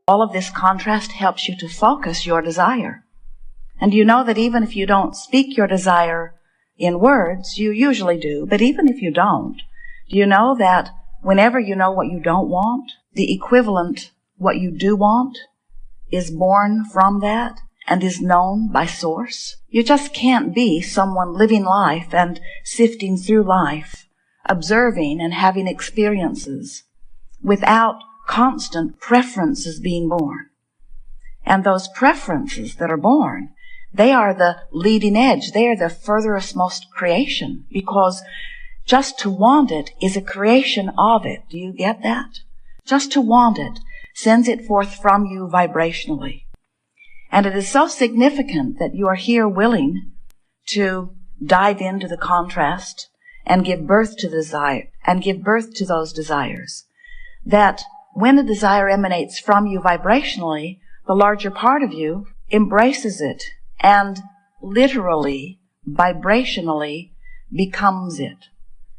All of this contrast helps you to focus your desire. And you know that even if you don't speak your desire in words, you usually do, but even if you don't, do you know that whenever you know what you don't want, the equivalent, what you do want, is born from that and is known by source? You just can't be someone living life and sifting through life, observing and having experiences without constant preferences being born. And those preferences that are born, they are the leading edge. They are the furthest most creation, because just to want it is a creation of it. Do you get that? Just to want it sends it forth from you vibrationally. And it is so significant that you are here willing to dive into the contrast and give birth to the desire, and give birth to those desires, that when a desire emanates from you vibrationally, the larger part of you embraces it and literally, vibrationally becomes it.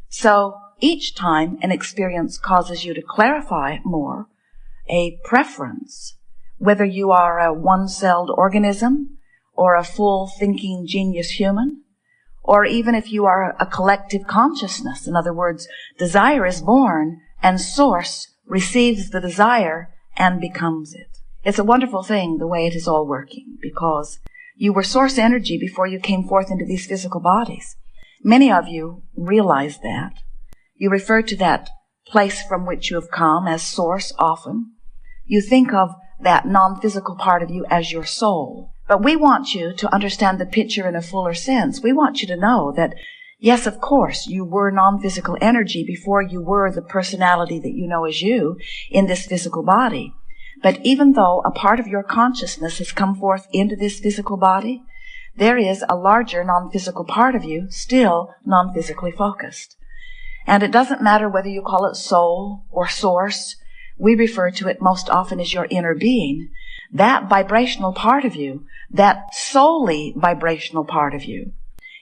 So each time an experience causes you to clarify more a preference, whether you are a one-celled organism or a full thinking genius human, or even if you are a collective consciousness. In other words, desire is born and source receives the desire and becomes it. It's a wonderful thing the way it is all working, because you were source energy before you came forth into these physical bodies. Many of you realize that. You refer to that place from which you have come as source often. You think of that non-physical part of you as your soul. But we want you to understand the picture in a fuller sense. We want you to know that, yes, of course, you were non-physical energy before you were the personality that you know as you in this physical body. But even though a part of your consciousness has come forth into this physical body, there is a larger non-physical part of you still non-physically focused. And it doesn't matter whether you call it soul or source. We refer to it most often as your inner being. That vibrational part of you, that solely vibrational part of you,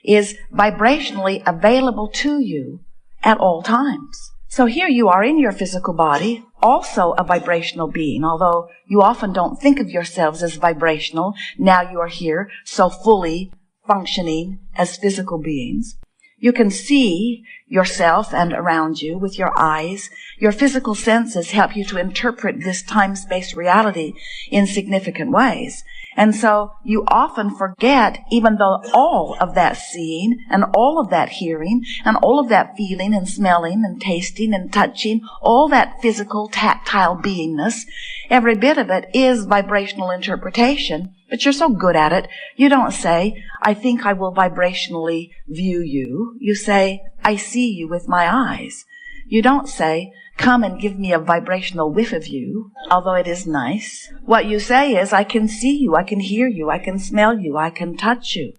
is vibrationally available to you at all times. So here you are in your physical body, also a vibrational being, although you often don't think of yourselves as vibrational. Now you are here so fully functioning as physical beings. You can see yourself and around you with your eyes. Your physical senses help you to interpret this time-space reality in significant ways. And so you often forget, even though all of that seeing and all of that hearing and all of that feeling and smelling and tasting and touching, all that physical, tactile beingness, every bit of it is vibrational interpretation. But you're so good at it, you don't say, I think I will vibrationally view you. You say, I see you with my eyes. You don't say, come and give me a vibrational whiff of you, although it is nice. What you say is, I can see you, I can hear you, I can smell you, I can touch you,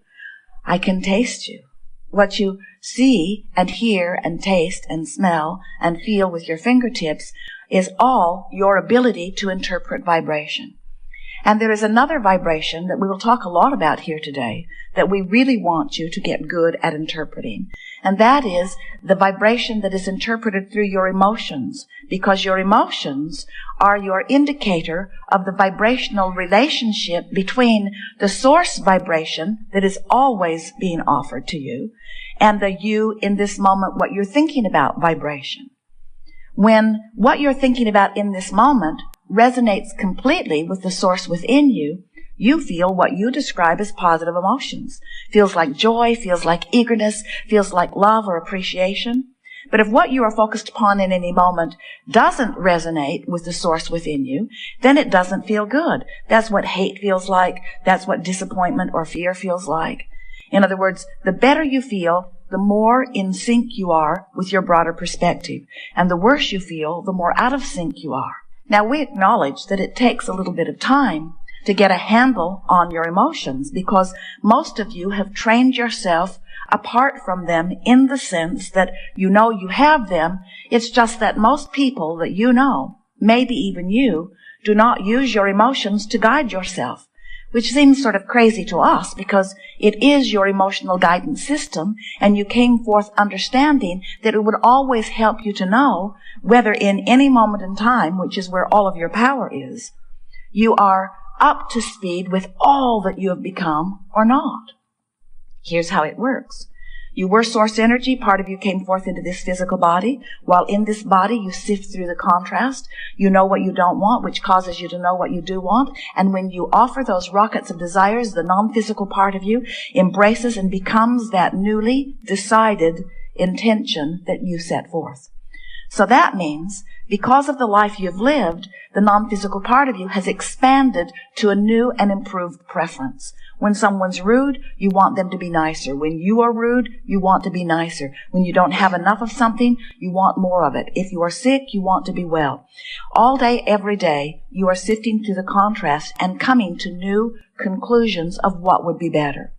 I can taste you. What you see and hear and taste and smell and feel with your fingertips is all your ability to interpret vibration. And there is another vibration that we will talk a lot about here today that we really want you to get good at interpreting. And that is the vibration that is interpreted through your emotions, because your emotions are your indicator of the vibrational relationship between the source vibration that is always being offered to you and the you in this moment, what you're thinking about vibration. When what you're thinking about in this moment resonates completely with the source within you, you feel what you describe as positive emotions. Feels like joy, feels like eagerness, feels like love or appreciation. But if what you are focused upon in any moment doesn't resonate with the source within you, then it doesn't feel good. That's what hate feels like. That's what disappointment or fear feels like. In other words, the better you feel, the more in sync you are with your broader perspective. And the worse you feel, the more out of sync you are. Now, we acknowledge that it takes a little bit of time to get a handle on your emotions, because most of you have trained yourself apart from them in the sense that you know you have them. It's just that most people that you know, maybe even you, do not use your emotions to guide yourself, which seems sort of crazy to us because it is your emotional guidance system, and you came forth understanding that it would always help you to know whether in any moment in time, which is where all of your power is, you are up to speed with all that you have become or not. Here's how it works. You were source energy. Part of you came forth into this physical body. While in this body, you sift through the contrast. You know what you don't want, which causes you to know what you do want. And when you offer those rockets of desires, the non-physical part of you embraces and becomes that newly decided intention that you set forth. So that means, because of the life you've lived, the non-physical part of you has expanded to a new and improved preference. When someone's rude, you want them to be nicer. When you are rude, you want to be nicer. When you don't have enough of something, you want more of it. If you are sick, you want to be well. All day, every day, you are sifting through the contrast and coming to new conclusions of what would be better.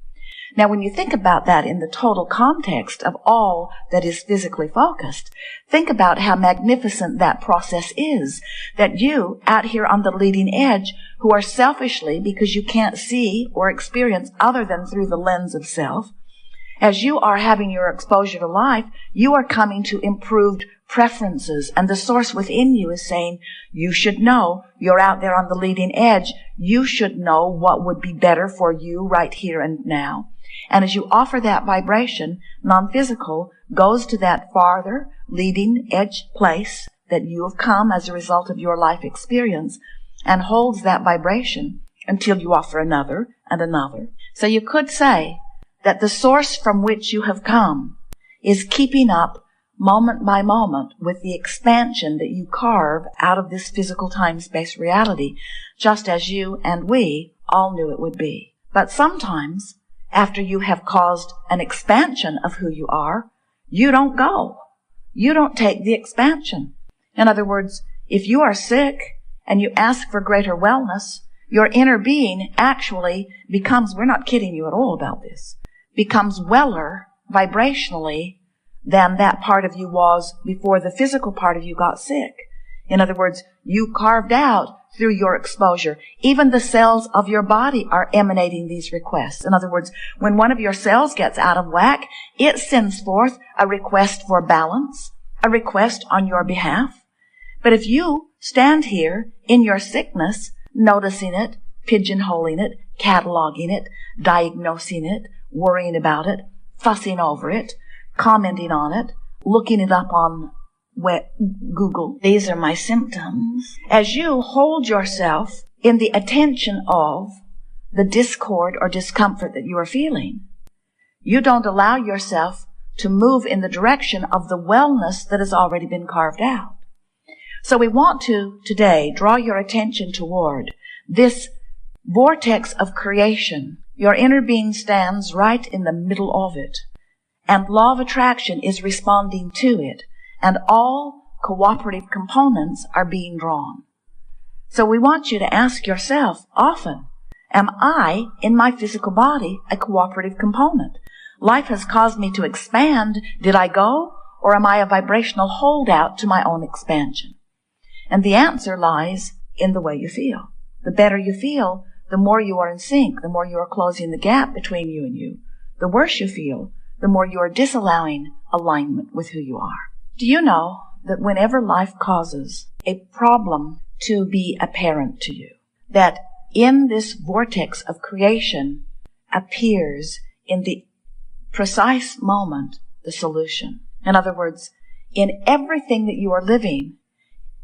Now, when you think about that in the total context of all that is physically focused, think about how magnificent that process is, that you, out here on the leading edge, who are selfishly, because you can't see or experience other than through the lens of self, as you are having your exposure to life, you are coming to improved preferences, and the source within you is saying, you should know, you're out there on the leading edge, you should know what would be better for you right here and now. And as you offer that vibration, non-physical goes to that farther leading edge place that you have come as a result of your life experience and holds that vibration until you offer another and another. So you could say that the source from which you have come is keeping up moment by moment with the expansion that you carve out of this physical time-space reality, just as you and we all knew it would be. But sometimes, after you have caused an expansion of who you are, you don't go. You don't take the expansion. In other words, if you are sick and you ask for greater wellness, your inner being actually becomes, we're not kidding you at all about this, becomes weller vibrationally than that part of you was before the physical part of you got sick. In other words, you carved out through your exposure. Even the cells of your body are emanating these requests. In other words, when one of your cells gets out of whack, it sends forth a request for balance, a request on your behalf. But if you stand here in your sickness, noticing it, pigeonholing it, cataloging it, diagnosing it, worrying about it, fussing over it, commenting on it, looking it up on Google, these are my symptoms. As you hold yourself in the attention of the discord or discomfort that you are feeling, you don't allow yourself to move in the direction of the wellness that has already been carved out. So we want to today draw your attention toward this vortex of creation. Your inner being stands right in the middle of it, and law of attraction is responding to it. And all cooperative components are being drawn. So we want you to ask yourself often, am I, in my physical body, a cooperative component? Life has caused me to expand. Did I go? Or am I a vibrational holdout to my own expansion? And the answer lies in the way you feel. The better you feel, the more you are in sync, the more you are closing the gap between you and you. The worse you feel, the more you are disallowing alignment with who you are. Do you know that whenever life causes a problem to be apparent to you, that in this vortex of creation appears in the precise moment the solution? In other words, in everything that you are living,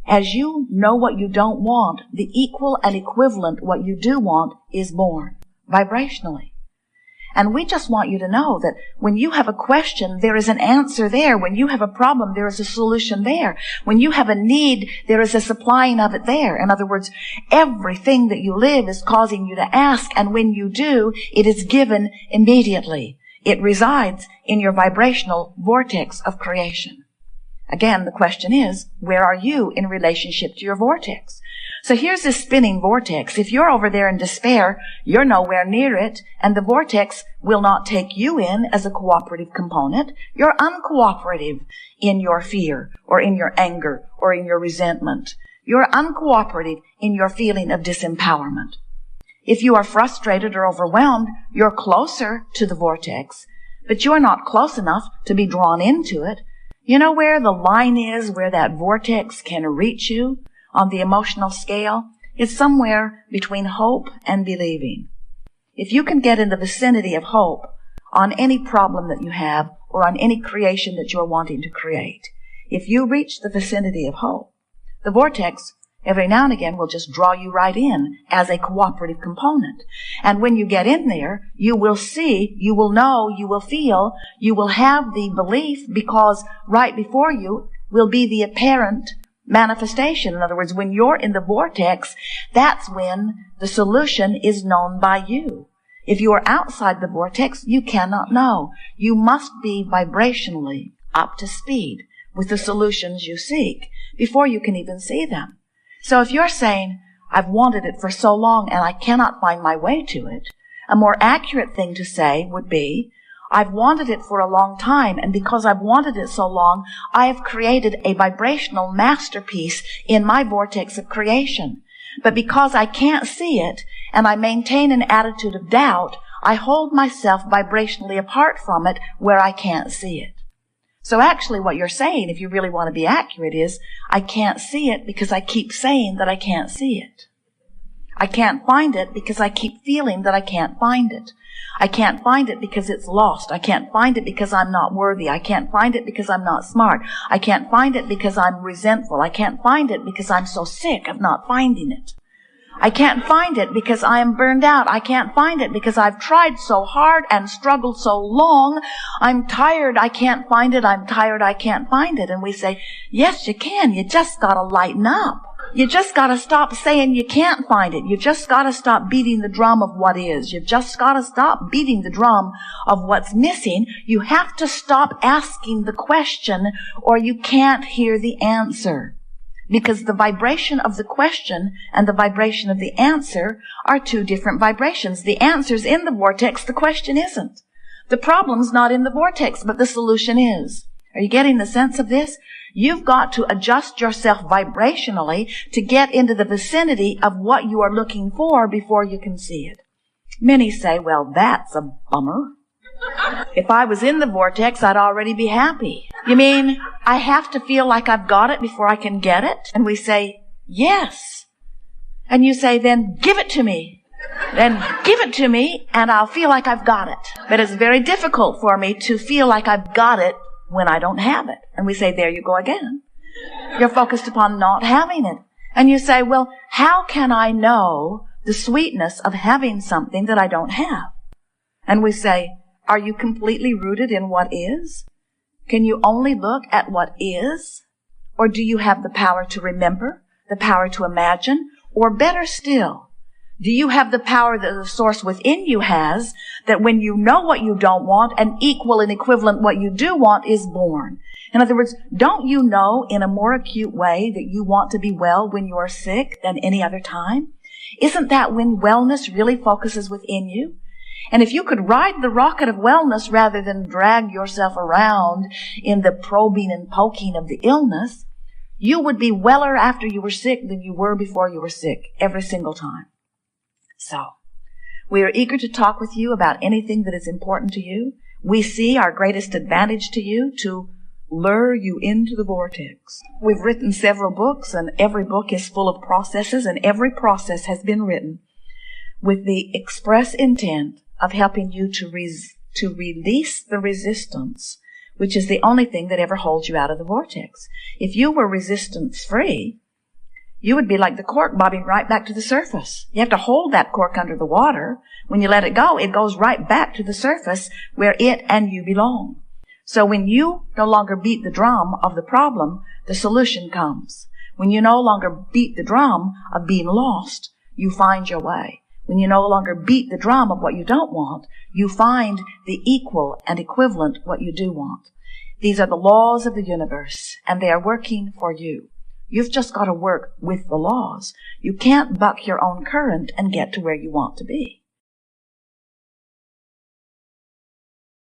as you know what you don't want, the equal and equivalent what you do want is born vibrationally. And we just want you to know that when you have a question, there is an answer there. When you have a problem, there is a solution there. When you have a need, there is a supplying of it there. In other words, everything that you live is causing you to ask, and when you do, it is given immediately. It resides in your vibrational vortex of creation. Again, the question is, where are you in relationship to your vortex? So here's this spinning vortex. If you're over there in despair, you're nowhere near it, and the vortex will not take you in as a cooperative component. You're uncooperative in your fear, or in your anger, or in your resentment. You're uncooperative in your feeling of disempowerment. If you are frustrated or overwhelmed, you're closer to the vortex, but you're not close enough to be drawn into it. You know where the line is where that vortex can reach you on the emotional scale? It's somewhere between hope and believing. If you can get in the vicinity of hope on any problem that you have or on any creation that you're wanting to create, if you reach the vicinity of hope, the vortex every now and again will just draw you right in as a cooperative component. And when you get in there, you will see, you will know, you will feel, you will have the belief, because right before you will be the apparent manifestation. In other words, when you're in the vortex, that's when the solution is known by you. If you are outside the vortex, you cannot know. You must be vibrationally up to speed with the solutions you seek before you can even see them. So if you're saying, I've wanted it for so long and I cannot find my way to it, a more accurate thing to say would be, I've wanted it for a long time, and because I've wanted it so long, I have created a vibrational masterpiece in my vortex of creation. But because I can't see it, and I maintain an attitude of doubt, I hold myself vibrationally apart from it where I can't see it. So actually what you're saying, if you really want to be accurate, is, I can't see it because I keep saying that I can't see it. I can't find it because I keep feeling that I can't find it. I can't find it because it's lost. I can't find it because I'm not worthy. I can't find it because I'm not smart. I can't find it because I'm resentful. I can't find it because I'm so sick of not finding it. I can't find it because I am burned out. I can't find it because I've tried so hard and struggled so long. I'm tired. I can't find it. I'm tired. I can't find it. And we say, yes, you can. You just got to lighten up. You just got to stop saying you can't find it. You just got to stop beating the drum of what is. You've just got to stop beating the drum of what's missing. You have to stop asking the question, or you can't hear the answer. Because the vibration of the question and the vibration of the answer are two different vibrations. The answer's in the vortex, the question isn't. The problem's not in the vortex, but the solution is. Are you getting the sense of this? You've got to adjust yourself vibrationally to get into the vicinity of what you are looking for before you can see it. Many say, well, that's a bummer. If I was in the vortex, I'd already be happy. You mean I have to feel like I've got it before I can get it? And we say, yes. And you say, then give it to me. Then give it to me and I'll feel like I've got it. But it's very difficult for me to feel like I've got it when I don't have it. And we say, there you go again. You're focused upon not having it. And you say, well, how can I know the sweetness of having something that I don't have? And we say, are you completely rooted in what is? Can you only look at what is? Or do you have the power to remember, the power to imagine? Or better still, do you have the power that the source within you has, that when you know what you don't want, an equal and equivalent what you do want is born? In other words, don't you know in a more acute way that you want to be well when you are sick than any other time? Isn't that when wellness really focuses within you? And if you could ride the rocket of wellness rather than drag yourself around in the probing and poking of the illness, you would be weller after you were sick than you were before you were sick every single time. So, we are eager to talk with you about anything that is important to you. We see our greatest advantage to you to lure you into the vortex. We've written several books, and every book is full of processes, and every process has been written with the express intent of helping you to release the resistance, which is the only thing that ever holds you out of the vortex. If you were resistance-free, you would be like the cork bobbing right back to the surface. You have to hold that cork under the water. When you let it goes right back to the surface where it and you belong. So when you no longer beat the drum of the problem, the solution comes. When you no longer beat the drum of being lost, you find your way. When you no longer beat the drum of what you don't want, you find the equal and equivalent what you do want. These are the laws of the universe, and they are working for you. You've just got to work with the laws. You can't buck your own current and get to where you want to be.